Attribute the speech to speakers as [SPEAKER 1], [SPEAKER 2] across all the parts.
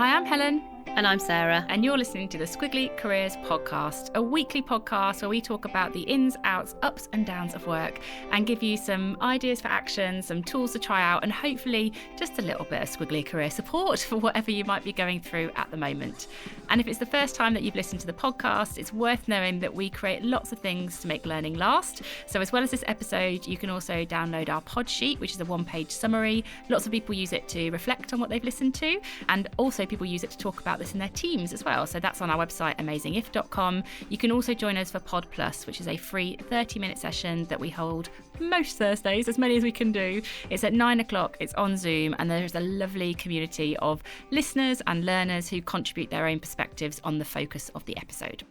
[SPEAKER 1] Hi, I'm Helen.
[SPEAKER 2] And I'm Sarah.
[SPEAKER 1] And you're listening to the Squiggly Careers podcast, a weekly podcast where we talk about the ins, outs, ups and downs of work and give you some ideas for action, some tools to try out, and hopefully just a little bit of Squiggly Career support for whatever you might be going through at the moment. And if it's the first time that you've listened to the podcast, it's worth knowing that we create lots of things to make learning last. So as well as this episode, you can also download our pod sheet, which is a one-page summary. Lots of people use it to reflect on what they've listened to, and also people use it to talk about this in their teams as well. So that's on our website, amazingif.com. You can also join us for Pod Plus, which is a free 30-minute session that we hold most Thursdays, as many as we can do. It's at 9:00, it's on Zoom, and there's a lovely community of listeners and learners who contribute their own perspectives on the focus of the episode.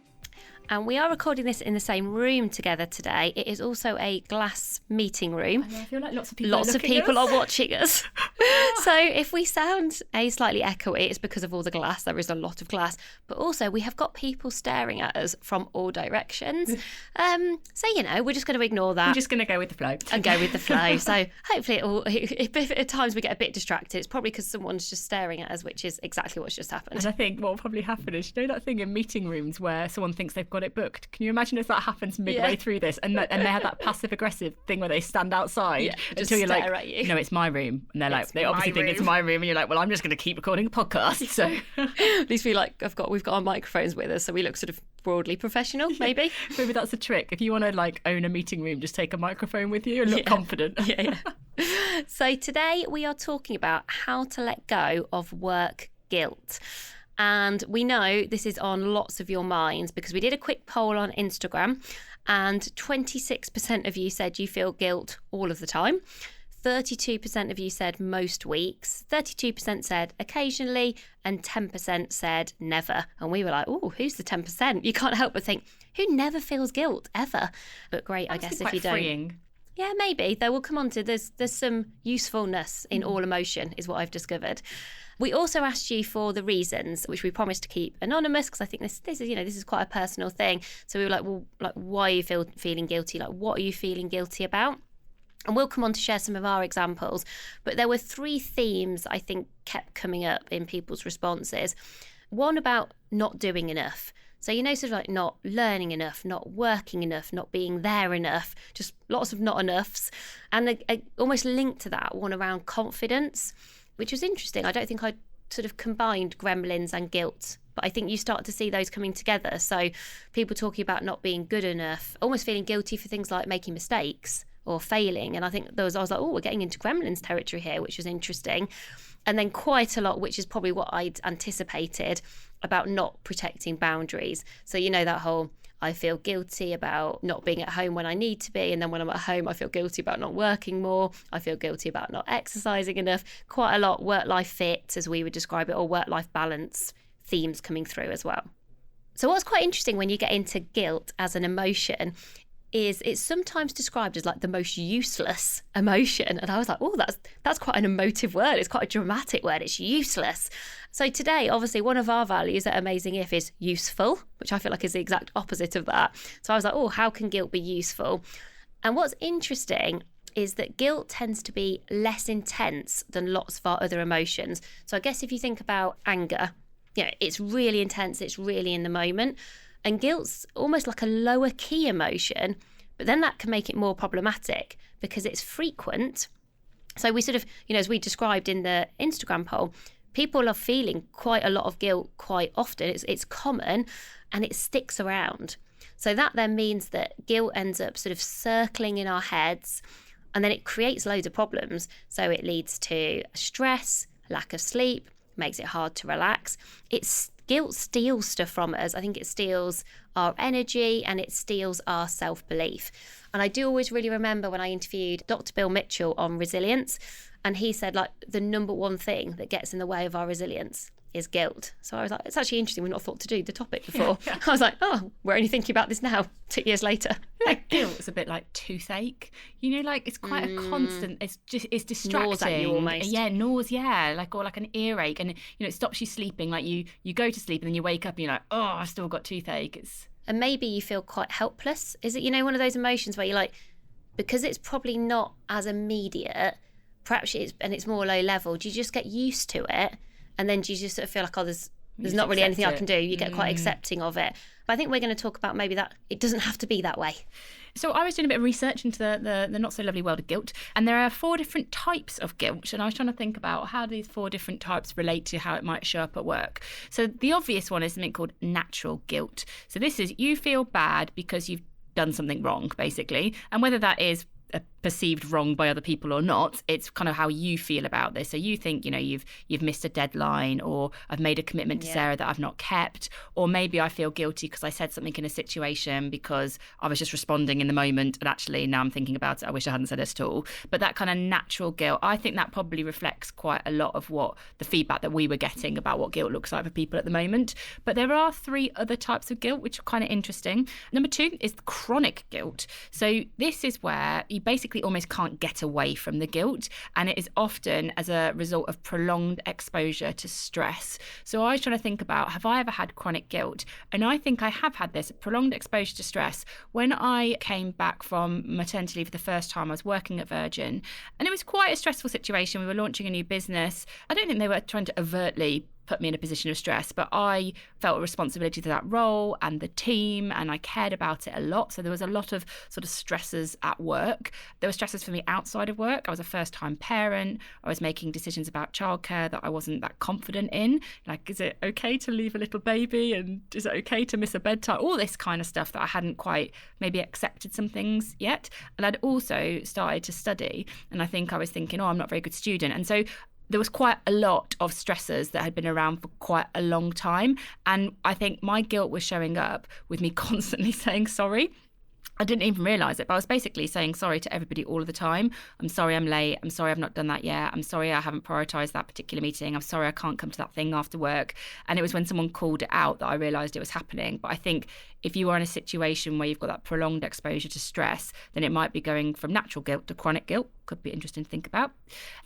[SPEAKER 2] And we are recording this in the same room together today. It is also a glass meeting room.
[SPEAKER 1] I feel like lots of people
[SPEAKER 2] are watching us. So if we sound slightly echoey, it's because of all the glass. There is a lot of glass. But also we have got people staring at us from all directions. So, we're just going to ignore that.
[SPEAKER 1] We're just going to go with the flow.
[SPEAKER 2] And go with the flow. So hopefully if at times we get a bit distracted, it's probably because someone's just staring at us, which is exactly what's just happened.
[SPEAKER 1] And I think what will probably happen is, that thing in meeting rooms where someone thinks they've got it booked? Can you imagine if that happens midway through this and they have that passive aggressive thing where they stand outside until you're like, no, it's my room, and they're like, they obviously think it's my room, and you're like, well, I'm just going to keep recording a podcast. So
[SPEAKER 2] at least we've got our microphones with us, so we look sort of broadly professional. Maybe
[SPEAKER 1] that's a trick. If you want to own a meeting room, just take a microphone with you and look confident.
[SPEAKER 2] So today we are talking about how to let go of work guilt. And we know this is on lots of your minds because we did a quick poll on Instagram and 26% of you said you feel guilt all of the time. 32% of you said most weeks, 32% said occasionally, and 10% said never. And we were like, oh, who's the 10%? You can't help but think, who never feels guilt ever? But great, I guess if you don't.
[SPEAKER 1] Freeing.
[SPEAKER 2] Yeah, maybe. Though we'll come on to there's some usefulness in all emotion is what I've discovered. We also asked you for the reasons, which we promised to keep anonymous because I think this is quite a personal thing. So we were like, well, why are you feeling guilty? What are you feeling guilty about? And we'll come on to share some of our examples. But there were 3 themes I think kept coming up in people's responses. One about not doing enough. So, sort of not learning enough, not working enough, not being there enough, just lots of not enoughs. And almost linked to that one around confidence, which was interesting. I don't think I'd sort of combined gremlins and guilt, but I think you start to see those coming together. So people talking about not being good enough, almost feeling guilty for things like making mistakes or failing. And I think I was like, oh, we're getting into gremlins territory here, which was interesting. And then quite a lot, which is probably what I'd anticipated, about not protecting boundaries. So, that whole, I feel guilty about not being at home when I need to be. And then when I'm at home, I feel guilty about not working more. I feel guilty about not exercising enough. Quite a lot work-life fit, as we would describe it, or work-life balance themes coming through as well. So what's quite interesting when you get into guilt as an emotion is it's sometimes described as the most useless emotion. And I was like, oh, that's quite an emotive word. It's quite a dramatic word. It's useless. So today, obviously, one of our values at Amazing If is useful, which I feel like is the exact opposite of that. So I was like, oh, how can guilt be useful? And what's interesting is that guilt tends to be less intense than lots of our other emotions. So I guess if you think about anger, it's really intense. It's really in the moment. And guilt's almost like a lower key emotion, but then that can make it more problematic because it's frequent. So we sort of, as we described in the Instagram poll, people are feeling quite a lot of guilt quite often. It's common and it sticks around. So that then means that guilt ends up sort of circling in our heads and then it creates loads of problems. So it leads to stress, lack of sleep, makes it hard to relax. Guilt steals stuff from us. I think it steals our energy and it steals our self-belief. And I do always really remember when I interviewed Dr. Bill Mitchell on resilience, and he said the number one thing that gets in the way of our resilience is guilt. So I was like, it's actually interesting. We've not thought to do the topic before. Yeah. I was like, oh, we're only thinking about this now, 2 years later.
[SPEAKER 1] Guilt is a bit like toothache. It's quite a constant. It's distracting.
[SPEAKER 2] Gnaws at you almost.
[SPEAKER 1] Yeah, gnaws. Yeah, or like an earache, and it stops you sleeping. You go to sleep and then you wake up and you're like, oh, I've still got toothache.
[SPEAKER 2] And maybe you feel quite helpless. Is it one of those emotions where you're like, because it's probably not as immediate, perhaps it's more low level. Do you just get used to it? And then do you just sort of feel like, oh, there's
[SPEAKER 1] just
[SPEAKER 2] not really anything I can
[SPEAKER 1] accept
[SPEAKER 2] do. You get quite accepting of it. But I think we're going to talk about maybe that it doesn't have to be that way.
[SPEAKER 1] So I was doing a bit of research into the not so lovely world of guilt, and there are 4 different types of guilt, and I was trying to think about how these 4 different types relate to how it might show up at work. So the obvious one is something called natural guilt. So this is you feel bad because you've done something wrong, basically, and whether that is a perceived wrong by other people or not, it's kind of how you feel about this. So you think, you've missed a deadline, or I've made a commitment to Sarah that I've not kept, or maybe I feel guilty because I said something in a situation because I was just responding in the moment, and actually now I'm thinking about it, I wish I hadn't said it at all. But that kind of natural guilt, I think that probably reflects quite a lot of what the feedback that we were getting about what guilt looks like for people at the moment. But there are 3 other types of guilt which are kind of interesting. Number 2 is chronic guilt. So this is where you basically almost can't get away from the guilt, and it is often as a result of prolonged exposure to stress. So I was trying to think about, have I ever had chronic guilt? And I think I have had this prolonged exposure to stress when I came back from maternity leave for the first time. I was working at Virgin, and it was quite a stressful situation. We were launching a new business. I don't think they were trying to overtly put me in a position of stress, but I felt a responsibility to that role and the team, and I cared about it a lot. So there was a lot of sort of stresses at work. There were stresses for me outside of work. I was a first-time parent. I was making decisions about childcare that I wasn't that confident in. Like, is it okay to leave a little baby? And is it okay to miss a bedtime? All this kind of stuff that I hadn't quite maybe accepted some things yet. And I'd also started to study, and I think I was thinking, I'm not a very good student. And so there was quite a lot of stressors that had been around for quite a long time. And I think my guilt was showing up with me constantly saying sorry. I didn't even realise it, but I was basically saying sorry to everybody all of the time. I'm sorry I'm late. I'm sorry I've not done that yet. I'm sorry I haven't prioritised that particular meeting. I'm sorry I can't come to that thing after work. And it was when someone called it out that I realised it was happening. But I think if you are in a situation where you've got that prolonged exposure to stress, then it might be going from natural guilt to chronic guilt. Could be interesting to think about.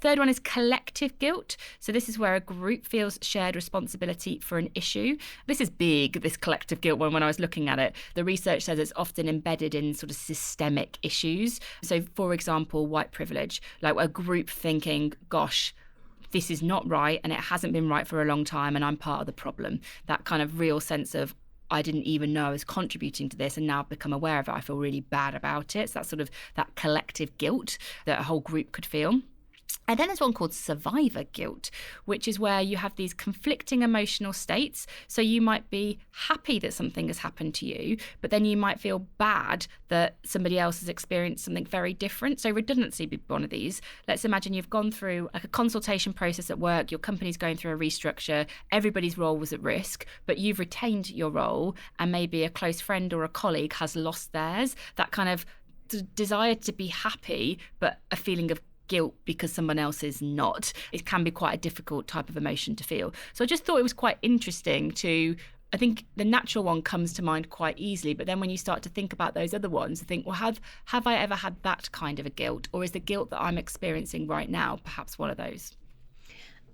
[SPEAKER 1] Third one is collective guilt. So this is where a group feels shared responsibility for an issue. This is big, this collective guilt one, when I was looking at it. The research says it's often embedded in sort of systemic issues. So for example, white privilege, like a group thinking, gosh, this is not right and it hasn't been right for a long time and I'm part of the problem. That kind of real sense of, I didn't even know I was contributing to this and now I've become aware of it. I feel really bad about it. So that's sort of that collective guilt that a whole group could feel. And then there's one called survivor guilt, which is where you have these conflicting emotional states. So you might be happy that something has happened to you, but then you might feel bad that somebody else has experienced something very different. So redundancy would be one of these. Let's imagine you've gone through like a consultation process at work, your company's going through a restructure, everybody's role was at risk, but you've retained your role and maybe a close friend or a colleague has lost theirs. That kind of desire to be happy, but a feeling of guilt because someone else is not. It can be quite a difficult type of emotion to feel. So I just thought it was quite interesting to, I think the natural one comes to mind quite easily, but then when you start to think about those other ones, I think, well, have I ever had that kind of a guilt? Or is the guilt that I'm experiencing right now perhaps one of those?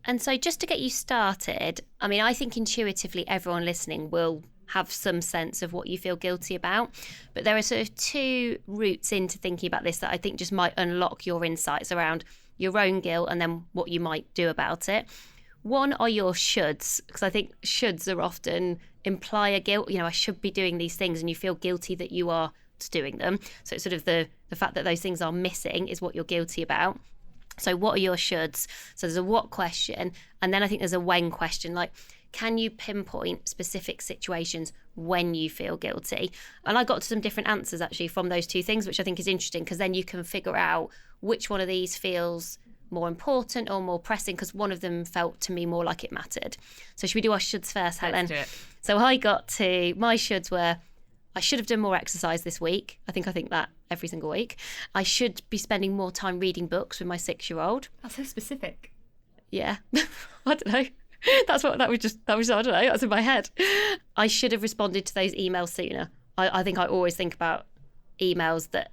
[SPEAKER 2] And so just to get you started, I mean, I think intuitively everyone listening will have some sense of what you feel guilty about. But there are sort of 2 routes into thinking about this that I think just might unlock your insights around your own guilt and then what you might do about it. One are your shoulds, because I think shoulds are often imply a guilt. I should be doing these things, and you feel guilty that you are doing them. So it's sort of the fact that those things are missing is what you're guilty about. So what are your shoulds? So there's a what question, and then I think there's a when question, like, can you pinpoint specific situations when you feel guilty? And I got to some different answers actually from those 2 things, which I think is interesting, because then you can figure out which one of these feels more important or more pressing, because one of them felt to me more like it mattered. So should we do our shoulds first, Helen?
[SPEAKER 1] Let's do it.
[SPEAKER 2] So I got to, my shoulds were, I should have done more exercise this week. I think that every single week. I should be spending more time reading books with my 6-year-old.
[SPEAKER 1] That's so specific.
[SPEAKER 2] Yeah. I don't know. That was I don't know, that's in my head. I should have responded to those emails sooner. I think I always think about emails that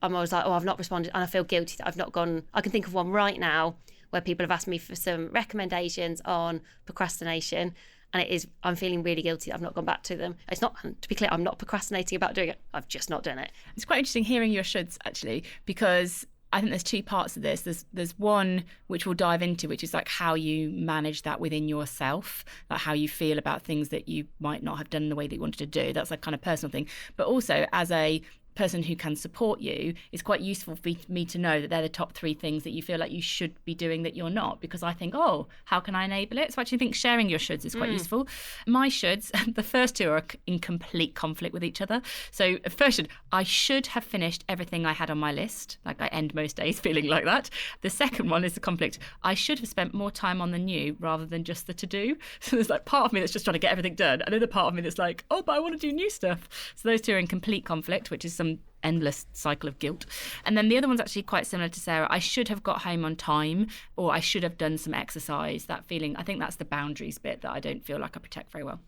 [SPEAKER 2] I'm always like, I've not responded, and I feel guilty that I've not gone. I can think of one right now where people have asked me for some recommendations on procrastination, and I'm feeling really guilty that I've not gone back to them. It's not, to be clear, I'm not procrastinating about doing it. I've just not done it.
[SPEAKER 1] It's quite interesting hearing your shoulds, actually, because I think there's two parts of this. There's one which we'll dive into, which is like how you manage that within yourself, like how you feel about things that you might not have done the way that you wanted to do. That's like kind of personal thing. But also as a person who can support you, it's quite useful for me to know that they're the top 3 things that you feel like you should be doing that you're not, because I think, oh, how can I enable it? So I actually think sharing your shoulds is quite useful. My shoulds, the first 2 are in complete conflict with each other. So first should, I should have finished everything I had on my list. Like I end most days feeling like that. The second one is the conflict. I should have spent more time on the new rather than just the to-do. So there's like part of me that's just trying to get everything done. Another part of me that's like, oh, but I want to do new stuff. So those 2 are in complete conflict, which is some endless cycle of guilt. And then the other one's actually quite similar to Sarah. I should have got home on time, or I should have done some exercise. That feeling, I think that's the boundaries bit that I don't feel like I protect very well.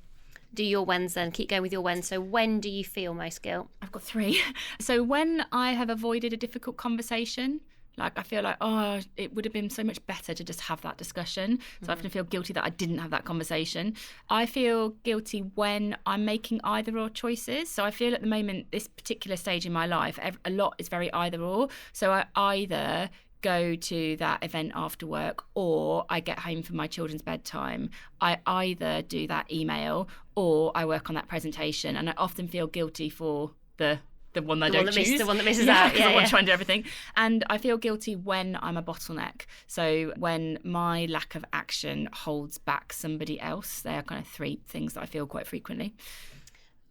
[SPEAKER 2] Do your whens then. Keep going with your whens. So when do you feel most guilt?
[SPEAKER 1] I've got 3. So when I have avoided a difficult conversation, like I feel like, oh, it would have been so much better to just have that discussion. So I often feel guilty that I didn't have that conversation. I feel guilty when I'm making either or choices. So I feel at the moment, this particular stage in my life, a lot is very either or. So I either go to that event after work or I get home for my children's bedtime. I either do that email or I work on that presentation. And I often feel guilty for the one that I don't choose.
[SPEAKER 2] The one that misses out.
[SPEAKER 1] Because I want to try and do everything. And I feel guilty when I'm a bottleneck. So when my lack of action holds back somebody else. They are kind of 3 things that I feel quite frequently.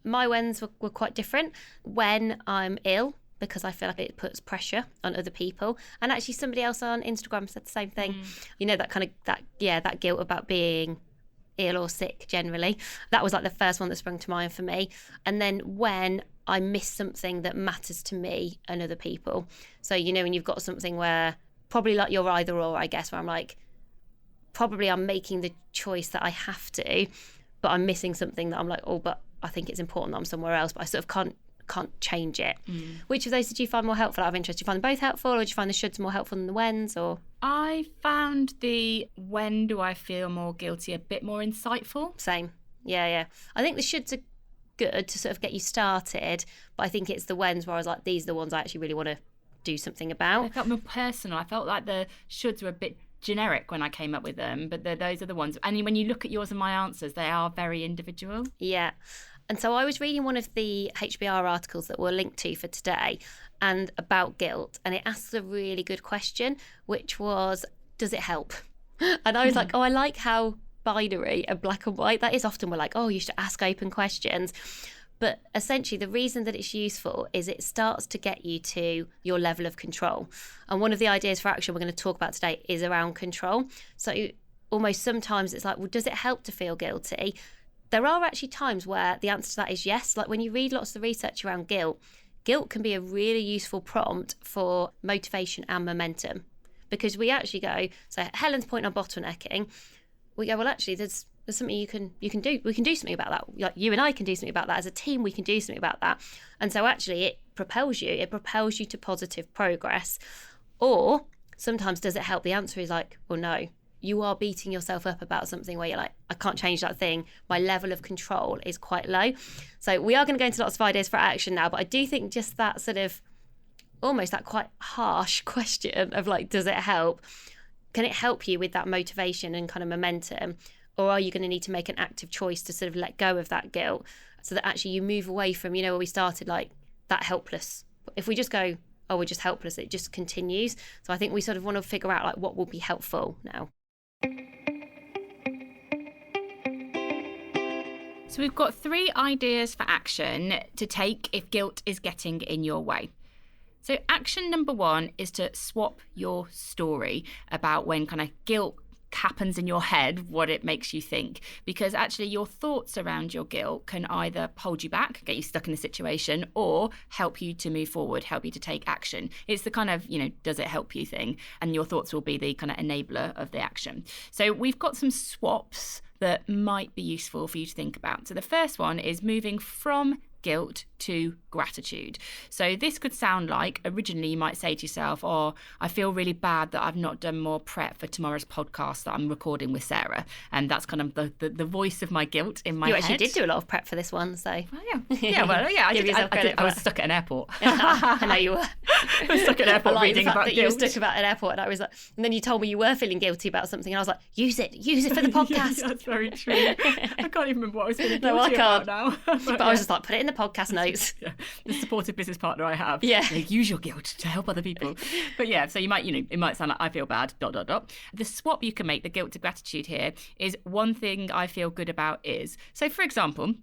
[SPEAKER 2] My whens were quite different. When I'm ill, because I feel like it puts pressure on other people. And actually somebody else on Instagram said the same thing. You know, that kind of, that guilt about being ill or sick generally. That was like the first one that sprung to mind for me. And then when I miss something that matters to me and other people. So, you know, when you've got something where probably like you're either or, I guess, where I'm like, probably I'm making the choice that I have to, but I'm missing something that I'm like, oh, but I think it's important that I'm somewhere else, but I sort of can't change it. Which of those did you find more helpful out of interest? Did you find them both helpful, or did you find the shoulds more helpful than the whens? Or
[SPEAKER 1] I found the when do I feel more guilty a bit more insightful.
[SPEAKER 2] Same. Yeah. I think the shoulds are good to sort of get you started, but I think it's the whens where I was like, these are the ones I actually really want to do something about.
[SPEAKER 1] They felt more personal. I felt like the shoulds were a bit generic when I came up with them, but those are the ones. And when you look at yours and my answers, they are very individual.
[SPEAKER 2] Yeah. And so I was reading one of the HBR articles that we'll link to for today and about guilt, and it asks a really good question, which was, does it help? And I was like, oh, I like how binary and black and white that is. Often we're like, oh, you should ask open questions. But essentially the reason that it's useful is it starts to get you to your level of control. And one of the ideas for action we're going to talk about today is around control. So almost sometimes it's like, well, does it help to feel guilty? There are actually times where the answer to that is yes. Like when you read lots of the research around guilt can be a really useful prompt for motivation and momentum. Because we actually go, so Helen's point on bottlenecking, we go, well, actually, there's something you can do. We can do something about that. Like you and I can do something about that. As a team, we can do something about that. And so actually it propels you to positive progress. Or sometimes does it help? The answer is like, well, no. You are beating yourself up about something where you're like, I can't change that thing. My level of control is quite low. So we are going to go into lots of ideas for action now, but I do think just that sort of almost that quite harsh question of like, does it help? Can it help you with that motivation and kind of momentum? Or are you going to need to make an active choice to sort of let go of that guilt so that actually you move away from, you know, where we started, like that helpless. If we just go, oh, we're just helpless, it just continues. So I think we sort of want to figure out like what will be helpful now.
[SPEAKER 1] So we've got 3 ideas for action to take if guilt is getting in your way. So action number 1 is to swap your story about when kind of guilt happens in your head, what it makes you think. Because actually your thoughts around your guilt can either hold you back, get you stuck in the situation, or help you to move forward, help you to take action. It's the kind of, you know, does it help you thing. And your thoughts will be the kind of enabler of the action. So we've got some swaps that might be useful for you to think about. So the first one is moving from guilt to gratitude. So this could sound like, originally you might say to yourself, oh, I feel really bad that I've not done more prep for tomorrow's podcast that I'm recording with Sarah. And that's kind of the voice of my guilt in my head.
[SPEAKER 2] You actually did do a lot of prep for this one, so.
[SPEAKER 1] Oh, yeah. I did. I was stuck at an airport.
[SPEAKER 2] I know you were.
[SPEAKER 1] I was stuck at an airport reading about guilt.
[SPEAKER 2] You were stuck about an airport, and I was like, and then you told me you were feeling guilty about something, and I was like, use it for the podcast.
[SPEAKER 1] Yeah, that's very true. I can't even remember what I was feeling guilty about now.
[SPEAKER 2] But I was just like, put it in the podcast notes.
[SPEAKER 1] Yeah. The supportive business partner I have.
[SPEAKER 2] Yeah.
[SPEAKER 1] Like, use your guilt to help other people. But yeah, so you might, it might sound like I feel bad, ... The swap you can make, the guilt to gratitude here, is one thing I feel good about is. So for example,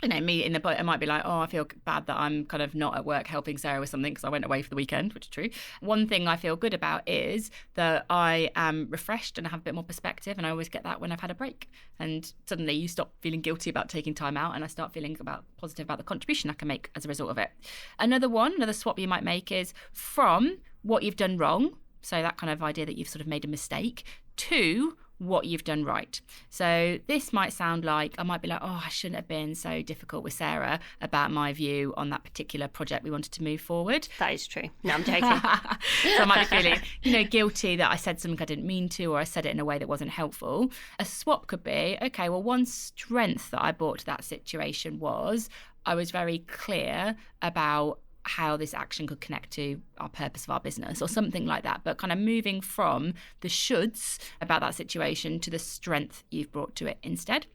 [SPEAKER 1] me in the boat, I might be like, oh, I feel bad that I'm kind of not at work helping Sarah with something because I went away for the weekend, which is true. One thing I feel good about is that I am refreshed and I have a bit more perspective, and I always get that when I've had a break. And suddenly you stop feeling guilty about taking time out, and I start feeling positive about the contribution I can make as a result of it. Another swap you might make is from what you've done wrong, so that kind of idea that you've sort of made a mistake, to what you've done right. So this might sound like, I might be like, oh, I shouldn't have been so difficult with Sarah about my view on that particular project we wanted to move forward.
[SPEAKER 2] That is true. No, I'm joking.
[SPEAKER 1] So I might be feeling, guilty that I said something I didn't mean to, or I said it in a way that wasn't helpful. A swap could be, okay, well, one strength that I brought to that situation was I was very clear about how this action could connect to our purpose of our business, or something like that, but kind of moving from the shoulds about that situation to the strength you've brought to it instead.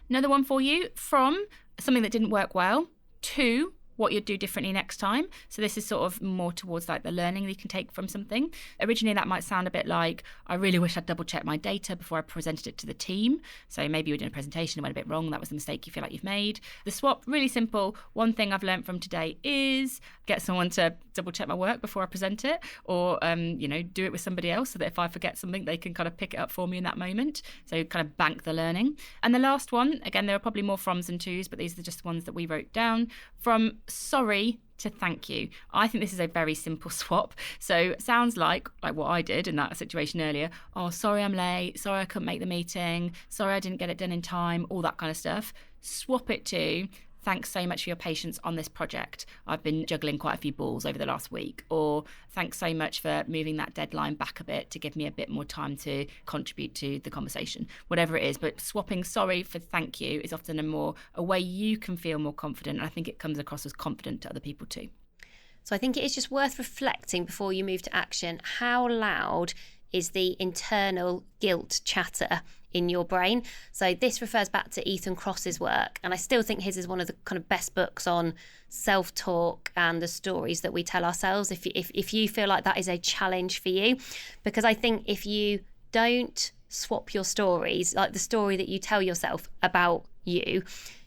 [SPEAKER 1] Another one for you, from something that didn't work well to what you'd do differently next time. So this is sort of more towards like the learning that you can take from something. Originally, that might sound a bit like, I really wish I'd double checked my data before I presented it to the team. So maybe you were doing a presentation and went a bit wrong. That was the mistake you feel like you've made. The swap, really simple. One thing I've learned from today is get someone to double check my work before I present it, or, do it with somebody else so that if I forget something, they can kind of pick it up for me in that moment. So kind of bank the learning. And the last one, again, there are probably more froms and tos, but these are just the ones that we wrote down. From sorry to thank you. I think this is a very simple swap. So it sounds like what I did in that situation earlier. Oh, sorry I'm late. Sorry I couldn't make the meeting. Sorry I didn't get it done in time. All that kind of stuff. Swap it to, thanks so much for your patience on this project. I've been juggling quite a few balls over the last week. Or thanks so much for moving that deadline back a bit to give me a bit more time to contribute to the conversation. Whatever it is, but swapping sorry for thank you is often a way you can feel more confident. And I think it comes across as confident to other people too.
[SPEAKER 2] So I think it is just worth reflecting before you move to action. How loud is the internal guilt chatter in your brain? So this refers back to Ethan Cross's work, and I still think his is one of the kind of best books on self-talk and the stories that we tell ourselves, if you feel like that is a challenge for you. Because I think if you don't swap your stories, like the story that you tell yourself about you,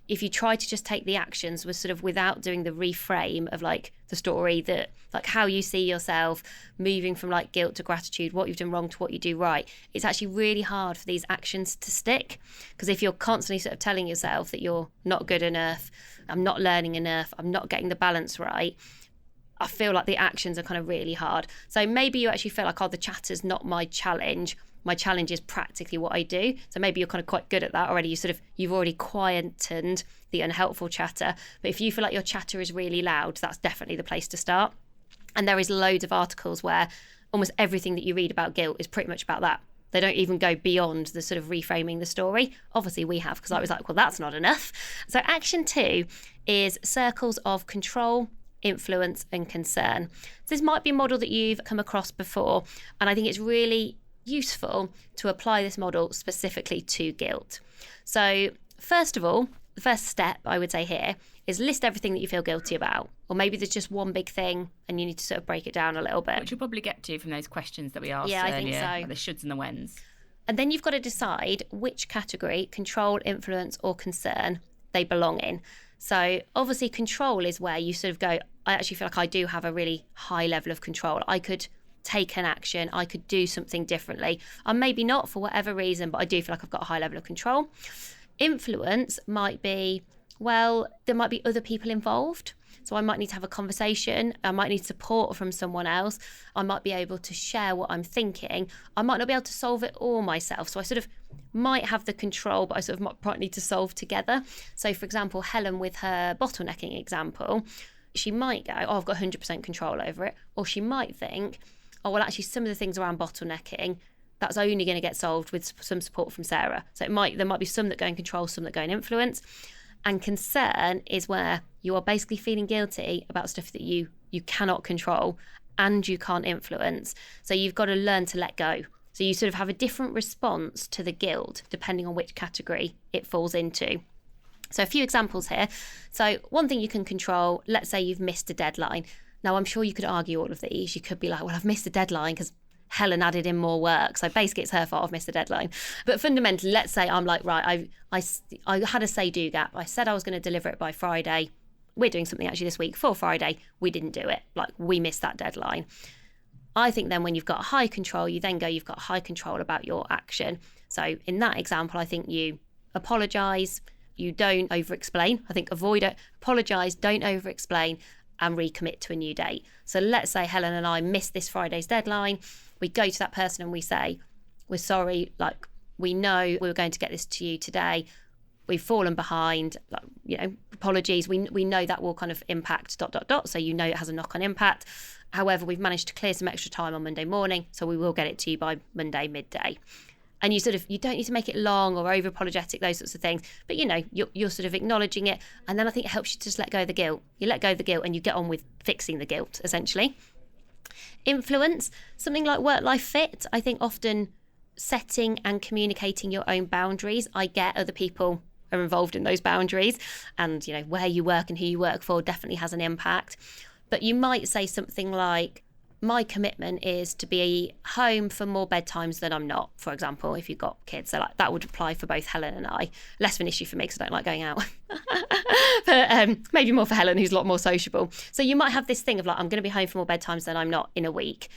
[SPEAKER 2] if you try to just take the actions without doing the reframe of like the story, that like how you see yourself, moving from like guilt to gratitude, what you've done wrong to what you do right, it's actually really hard for these actions to stick. Because if you're constantly sort of telling yourself that you're not good enough, I'm not learning enough, I'm not getting the balance right, I feel like the actions are kind of really hard. So maybe you actually feel like, oh, the chatter's not my challenge. My challenge is practically what I do. So maybe you're kind of quite good at that already. You've already quietened the unhelpful chatter. But if you feel like your chatter is really loud, that's definitely the place to start. And there is loads of articles where almost everything that you read about guilt is pretty much about that. They don't even go beyond the sort of reframing the story. Obviously we have, because I was like, well, that's not enough. So action 2 is circles of control, influence and concern. So this might be a model that you've come across before. And I think it's really useful to apply this model specifically to guilt. So first of all, the first step I would say here is list everything that you feel guilty about. Or maybe there's just one big thing and you need to sort of break it down a little bit.
[SPEAKER 1] Which you'll probably get to from those questions that we asked
[SPEAKER 2] earlier.
[SPEAKER 1] I think so.
[SPEAKER 2] Like
[SPEAKER 1] the shoulds and the whens.
[SPEAKER 2] And then you've got to decide which category, control, influence or concern, they belong in. So obviously control is where you sort of go, I actually feel like I do have a really high level of control. I could take an action, I could do something differently. And maybe not for whatever reason, but I do feel like I've got a high level of control. Influence might be, well, there might be other people involved. So I might need to have a conversation. I might need support from someone else. I might be able to share what I'm thinking. I might not be able to solve it all myself. So I sort of might have the control, but I sort of might need to solve together. So for example, Helen with her bottlenecking example, she might go, oh, I've got 100% control over it. Or she might think, oh, well, actually some of the things around bottlenecking, that's only going to get solved with some support from Sarah. So there might be some that go in control, some that go in influence. And concern is where you are basically feeling guilty about stuff that you cannot control and you can't influence. So you've got to learn to let go. So you sort of have a different response to the guilt depending on which category it falls into. So a few examples here. So one thing you can control, let's say you've missed a deadline. Now, I'm sure you could argue all of these. You could be like, well, I've missed a deadline because Helen added in more work. So basically it's her fault I've missed a deadline. But fundamentally, let's say I'm like, right, I had a say-do gap. I said I was going to deliver it by Friday. We're doing something actually this week for Friday. We didn't do it. Like, we missed that deadline. I think then when you've got high control, you then go, you've got high control about your action. So in that example, I think you apologise, you don't over-explain. I think avoid it, apologise, don't over-explain, and recommit to a new date. So let's say Helen and I missed this Friday's deadline. We go to that person and we say, we're sorry, like, we know we were going to get this to you today. We've fallen behind, like, apologies. We know that will kind of impact ... So you know it has a knock-on impact. However, we've managed to clear some extra time on Monday morning, so we will get it to you by Monday midday. And you don't need to make it long or over apologetic, those sorts of things. But you're sort of acknowledging it. And then I think it helps you to just let go of the guilt. You let go of the guilt and you get on with fixing the guilt, essentially. Influence, something like work-life fit. I think often setting and communicating your own boundaries. I get other people are involved in those boundaries, and where you work and who you work for definitely has an impact. But you might say something like, my commitment is to be home for more bedtimes than I'm not, for example, if you've got kids. So like, that would apply for both Helen and I. Less of an issue for me because I don't like going out. But maybe more for Helen, who's a lot more sociable. So you might have this thing of like, I'm going to be home for more bedtimes than I'm not in a week.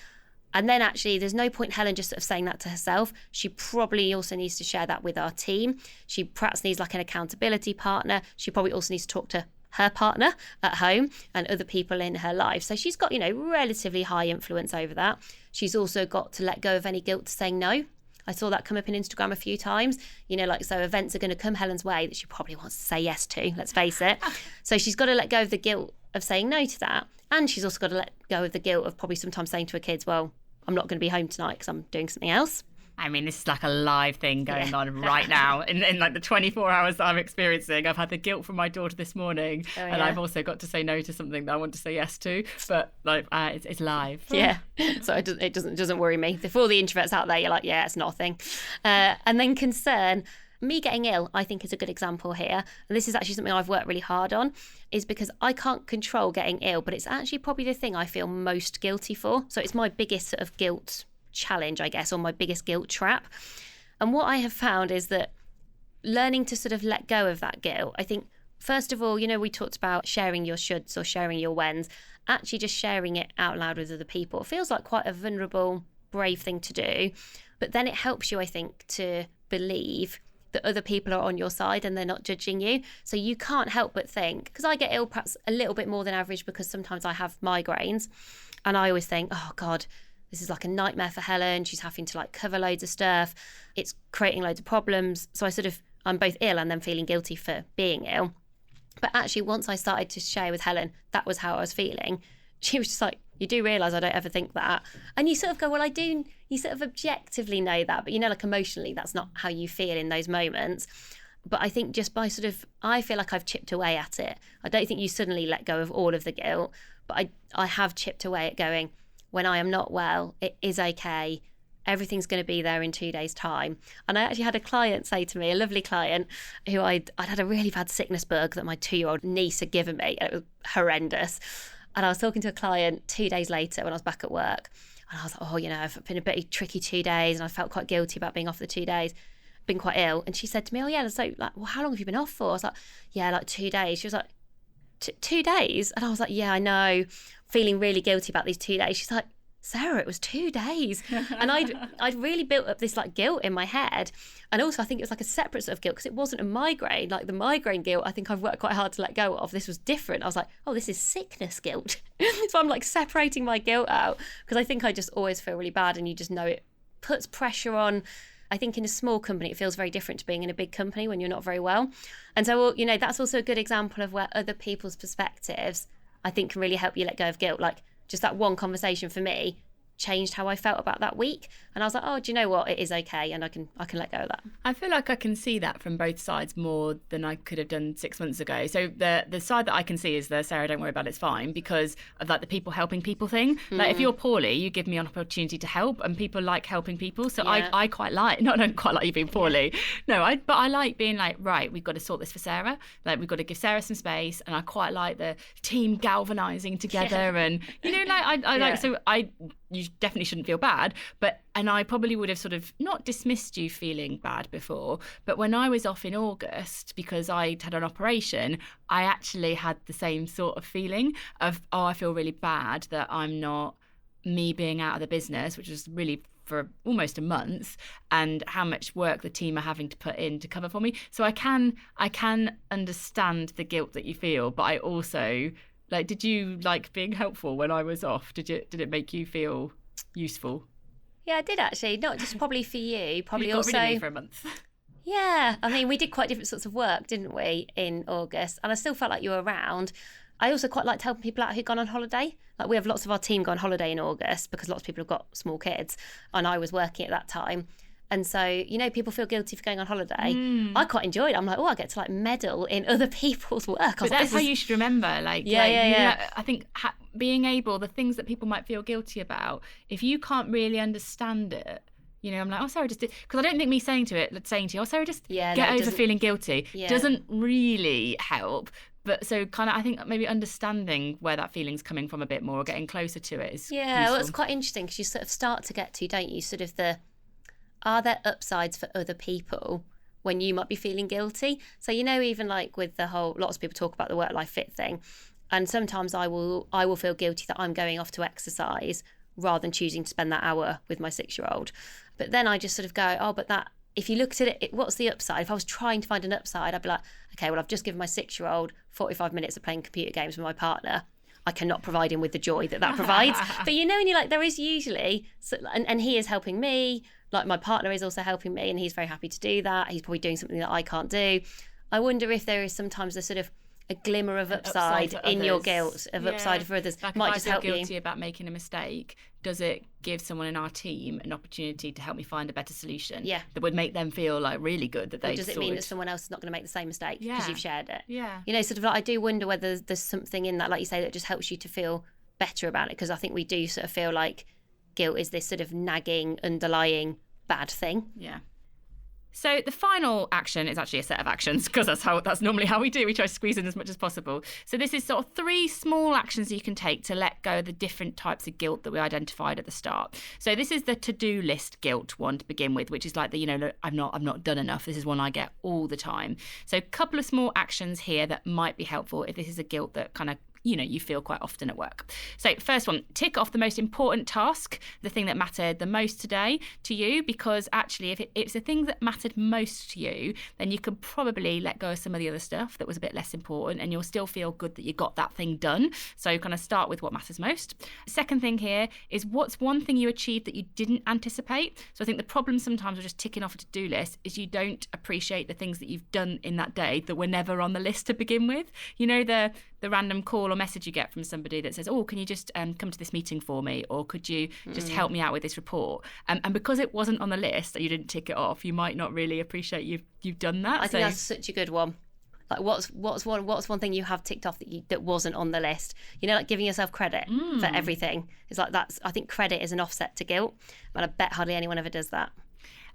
[SPEAKER 2] And then actually there's no point Helen just sort of saying that to herself. She probably also needs to share that with our team. She perhaps needs like an accountability partner. She probably also needs to talk to her partner at home and other people in her life. So she's got, relatively high influence over that. She's also got to let go of any guilt to saying no. I saw that come up in Instagram a few times. So events are going to come Helen's way that she probably wants to say yes to, let's face it. So she's got to let go of the guilt of saying no to that. And she's also got to let go of the guilt of probably sometimes saying to her kids, well, I'm not going to be home tonight because I'm doing something else.
[SPEAKER 1] I mean, this is like a live thing going on right now. In like the 24 hours that I'm experiencing, I've had the guilt from my daughter this morning, and I've also got to say no to something that I want to say yes to. But like, it's live.
[SPEAKER 2] Yeah, so it doesn't worry me. For all the introverts out there, you're like, yeah, it's not a thing. And then concern. Me getting ill, I think, is a good example here. And this is actually something I've worked really hard on, is because I can't control getting ill, but it's actually probably the thing I feel most guilty for. So it's my biggest sort of guilt challenge, I guess, or my biggest guilt trap. And what I have found is that learning to sort of let go of that guilt, I think, first of all, we talked about sharing your shoulds or sharing your whens, actually just sharing it out loud with other people. It feels like quite a vulnerable, brave thing to do. But then it helps you, I think, to believe that other people are on your side and they're not judging you. So you can't help but think, because I get ill perhaps a little bit more than average because sometimes I have migraines, and I always think, oh God, this is like a nightmare for Helen. She's having to like cover loads of stuff. It's creating loads of problems. So I'm both ill and then feeling guilty for being ill. But actually, once I started to share with Helen, that was how I was feeling. She was just like, you do realise I don't ever think that. And you sort of go, well, I do. You sort of objectively know that, but like emotionally, that's not how you feel in those moments. But I think just by I feel like I've chipped away at it. I don't think you suddenly let go of all of the guilt, but I have chipped away at going, when I am not well, it is okay. Everything's going to be there in 2 days' time. And I actually had a client say to me, a lovely client, who I'd had a really bad sickness bug that my 2-year-old niece had given me. And it was horrendous. And I was talking to a client 2 days later when I was back at work. And I was like, I've been a bit tricky 2 days and I felt quite guilty about being off the 2 days. Been quite ill. And she said to me, oh yeah, so like, well, how long have you been off for? I was like, yeah, like 2 days. She was like, 2 days? And I was like, yeah, I know. Feeling really guilty about these 2 days. She's like, Sarah, it was 2 days. And I'd really built up this like guilt in my head. And also I think it was like a separate sort of guilt because it wasn't a migraine. Like the migraine guilt, I think I've worked quite hard to let go of. This was different. I was like, oh, this is sickness guilt. So I'm like separating my guilt out because I think I just always feel really bad, and you just know it puts pressure on I think in a small company, it feels very different to being in a big company when you're not very well. And so, that's also a good example of where other people's perspectives, I think, can really help you let go of guilt. Like just that one conversation for me changed how I felt about that week. And I was like, oh, do you know what? It is okay. And I can let go of that.
[SPEAKER 1] I feel like I can see that from both sides more than I could have done 6 months ago. So the side that I can see is the Sarah, don't worry about it, it's fine, because of like the people helping people thing. Like if you're poorly, you give me an opportunity to help, and people like helping people. So I quite like, I don't quite like you being poorly. No, but I like being like, right, we've got to sort this for Sarah. Like we've got to give Sarah some space. And I quite like the team galvanizing together. And, you definitely shouldn't feel bad, and I probably would have sort of not dismissed you feeling bad before, but when I was off in August because I had an operation, I actually had the same sort of feeling of, I feel really bad that I'm not, me being out of the business, which was really for almost a month, and how much work the team are having to put in to cover for me. So I can understand the guilt that you feel, but I also, like, did you like being helpful when I was off? Did it make you feel useful?
[SPEAKER 2] Yeah, I did actually. Not just probably for you, probably
[SPEAKER 1] you got
[SPEAKER 2] also
[SPEAKER 1] rid of me for a month.
[SPEAKER 2] Yeah, I mean, we did quite different sorts of work, didn't we, in August? And I still felt like you were around. I also quite liked helping people out who'd gone on holiday. Like we have lots of our team go on holiday in August because lots of people have got small kids, and I was working at that time. And so, people feel guilty for going on holiday. I quite enjoyed it. I'm like, I get to like meddle in other people's work.
[SPEAKER 1] But that's how you should remember. I think being able, the things that people might feel guilty about, if you can't really understand it, I'm like, Sarah, just did, because I don't think me saying to you, Sarah, just get over feeling guilty, doesn't really help. But so kind of, I think maybe understanding where that feeling's coming from a bit more, or getting closer to it is useful.
[SPEAKER 2] Well, it's quite interesting because you sort of start to get to, don't you, sort of are there upsides for other people when you might be feeling guilty? So, even like with the whole, lots of people talk about the work-life fit thing. And sometimes I will feel guilty that I'm going off to exercise rather than choosing to spend that hour with my 6-year-old. But then I just sort of go, but that, if you looked at it, what's the upside? If I was trying to find an upside, I'd be like, okay, well, I've just given my 6-year-old 45 minutes of playing computer games with my partner. I cannot provide him with the joy that provides. But and you're like, there is usually, and he is helping me. Like my partner is also helping me, and he's very happy to do that. He's probably doing something that I can't do. I wonder if there is sometimes a sort of a glimmer of upside in your guilt, upside for others.
[SPEAKER 1] Like
[SPEAKER 2] might just help you.
[SPEAKER 1] If I feel guilty about making a mistake, does it give someone in our team an opportunity to help me find a better solution?
[SPEAKER 2] Yeah.
[SPEAKER 1] That would make them feel like really good that they.
[SPEAKER 2] Does it mean that someone else is not going to make the same mistake because you've shared it?
[SPEAKER 1] Yeah.
[SPEAKER 2] Sort of like, I do wonder whether there's something in that, like you say, that just helps you to feel better about it, because I think we do sort of feel like guilt is this sort of nagging, underlying bad thing.
[SPEAKER 1] Yeah. So the final action is actually a set of actions, because that's normally how we do. We try to squeeze in as much as possible. So this is sort of 3 small actions you can take to let go of the different types of guilt that we identified at the start. So this is the to-do list guilt one to begin with, which is like the, I've not done enough. This is one I get all the time. So a couple of small actions here that might be helpful if this is a guilt that kind of you feel quite often at work. So first one, tick off the most important task, the thing that mattered the most today to you, because actually if it's the thing that mattered most to you, then you could probably let go of some of the other stuff that was a bit less important, and you'll still feel good that you got that thing done. So kind of start with what matters most. Second thing here is, what's one thing you achieved that you didn't anticipate? So I think the problem sometimes with just ticking off a to-do list is you don't appreciate the things that you've done in that day that were never on the list to begin with. The random call or message you get from somebody that says, can you just come to this meeting for me? Or could you just help me out with this report? And because it wasn't on the list, you didn't tick it off, you might not really appreciate you've done that.
[SPEAKER 2] I think that's such a good one. Like what's one thing you have ticked off that wasn't on the list? Like giving yourself credit for everything. It's like I think credit is an offset to guilt, and I bet hardly anyone ever does that.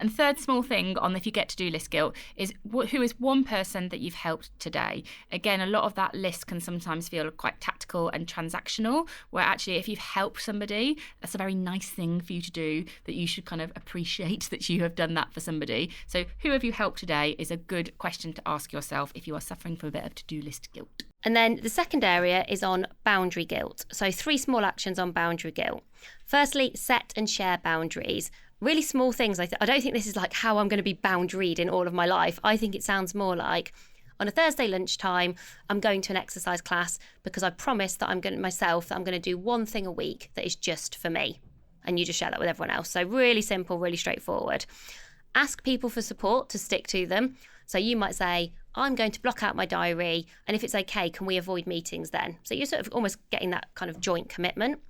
[SPEAKER 1] And third small thing on if you get to-do list guilt is who is one person that you've helped today. Again, a lot of that list can sometimes feel quite tactical and transactional, where actually if you've helped somebody, that's a very nice thing for you to do, that you should kind of appreciate that you have done that for somebody. So who have you helped today is a good question to ask yourself if you are suffering from a bit of to-do list guilt.
[SPEAKER 2] And then the second area is on boundary guilt. So 3 small actions on boundary guilt. Firstly, set and share boundaries. Really small things. I don't think this is like how I'm going to be boundaried in all of my life. I think it sounds more like, on a Thursday lunchtime, I'm going to an exercise class because I promised that I'm going to do one thing a week that is just for me. And you just share that with everyone else. So really simple, really straightforward. Ask people for support to stick to them. So you might say, I'm going to block out my diary, and if it's okay, can we avoid meetings then? So you're sort of almost getting that kind of joint commitment.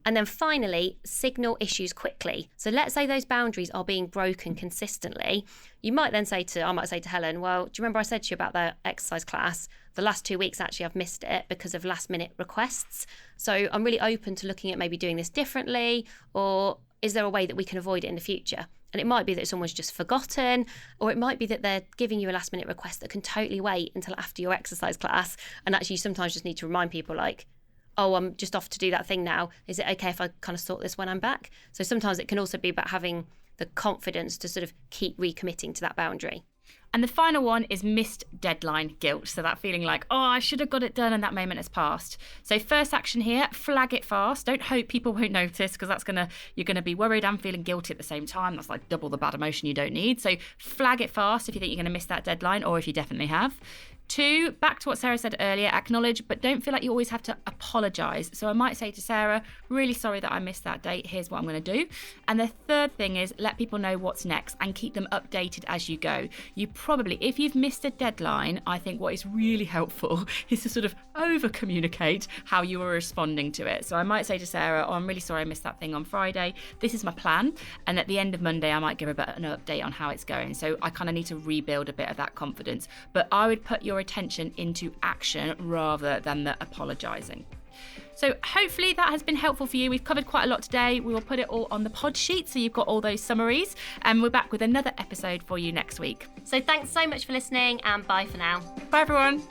[SPEAKER 2] And then finally, signal issues quickly. So let's say those boundaries are being broken consistently. I might say to Helen, well, do you remember I said to you about the exercise class? The last 2 weeks, actually, I've missed it because of last minute requests. So I'm really open to looking at maybe doing this differently, or is there a way that we can avoid it in the future? And it might be that someone's just forgotten, or it might be that they're giving you a last minute request that can totally wait until after your exercise class. And actually, you sometimes just need to remind people like, oh, I'm just off to do that thing now. Is it okay if I kind of sort this when I'm back? So sometimes it can also be about having the confidence to sort of keep recommitting to that boundary.
[SPEAKER 1] And the final one is missed deadline guilt. So that feeling like, oh, I should have got it done and that moment has passed. So first action here, flag it fast. Don't hope people won't notice, because you're going to be worried and feeling guilty at the same time. That's like double the bad emotion you don't need. So flag it fast if you think you're going to miss that deadline, or if you definitely have. 2, back to what Sarah said earlier, acknowledge, but don't feel like you always have to apologise. So I might say to Sarah, really sorry that I missed that date. Here's what I'm going to do. And the third thing is let people know what's next and keep them updated as you go. You probably, if you've missed a deadline, I think what is really helpful is to sort of over-communicate how you are responding to it. So I might say to Sarah, oh, I'm really sorry I missed that thing on Friday. This is my plan. And at the end of Monday, I might give her an update on how it's going. So I kind of need to rebuild a bit of that confidence. But I would put your attention into action rather than the apologising. So hopefully that has been helpful for you. We've covered quite a lot today. We will put it all on the pod sheet so you've got all those summaries, and we're back with another episode for you next week.
[SPEAKER 2] So thanks so much for listening, and bye for now.
[SPEAKER 1] Bye everyone.